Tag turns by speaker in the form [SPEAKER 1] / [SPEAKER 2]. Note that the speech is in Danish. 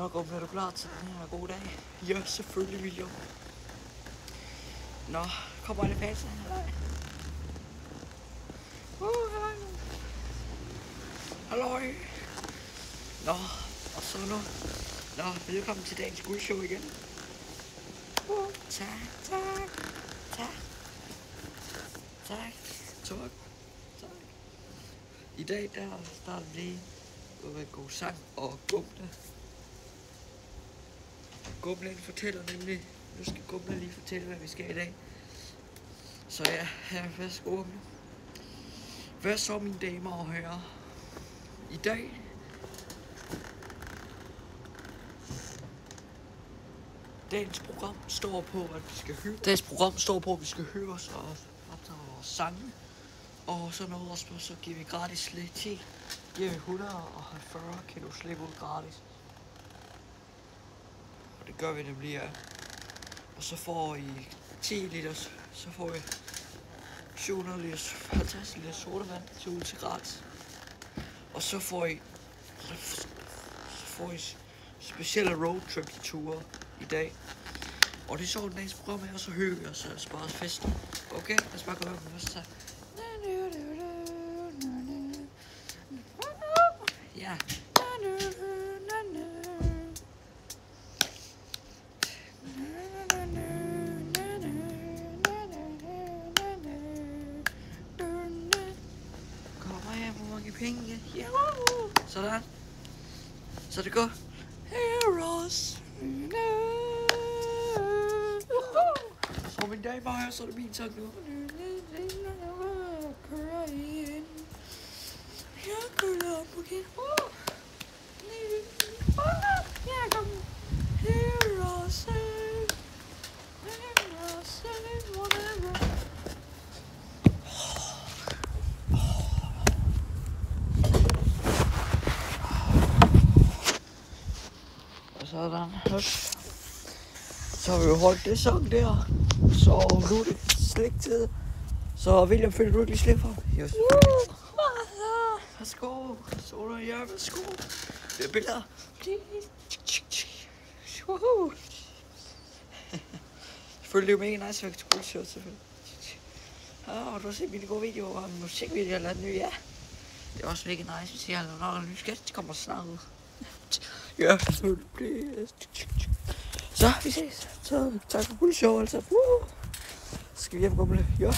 [SPEAKER 1] Så Gumle, er du klar til den her gode dag? Ja, selvfølgelig, William. Nå, kommer elefanten, halløj. Halløj. Halløj. Nå, og så nu. Nå, velkommen til dagens guldshow igen. Tak, tak, tak. Tak, tak, tak. I dag der starter lige med god sang og Gumle. Gumle fortæller nemlig, nu skal Gumle lige fortælle, hvad vi skal i dag. Så ja, her værsgo Gumle. Hvad så, mine damer og herrer? I dag dagens program står på, at vi skal høre. Dagens program står på, at vi skal høre os og optage vores sange. Og så noget også, så giver vi gratis slik til. Giver vi 140 kilo slik ud gratis. Og det gør vi nemlig, ja. Og så får I 10 liters, så får I 700 liters, 50 liters sodavand til ud til gratis. Og så får I specielle roadtrip ture i dag. Og det er sådan dagens program her, og så hygger vi os og sparer fest. Okay, lad os bare gå over med første. Ja. Kommer her, hvor mange penge. Ja. Sådan. Så det går. Heroes. Så min dag var her, så er det min sang nu. Kører ind. Jeg kører op igen. Jeg kommer. Heroes. Heroes. Whatever. Sådan. Så har vi jo holdt det sang der. Så nu er det sliktid. Så William, føler du ikke lige slik for? Yes. Værsgo. Så der, ja, værsgo. Det er billeder. Selvfølgelig er det jo mega nice, at jeg kan tage selvfølgelig. Og du har set mine gode videoer om musikvideoer eller andet nye, ja. Det er også mega nice, hvis jeg har noget nyt sketch, det kommer snart ud. Ja, selvfølgelig. Så, vi ses. Så tak for guldshow, altså. Så skal vi hjem, Gumle. Ja.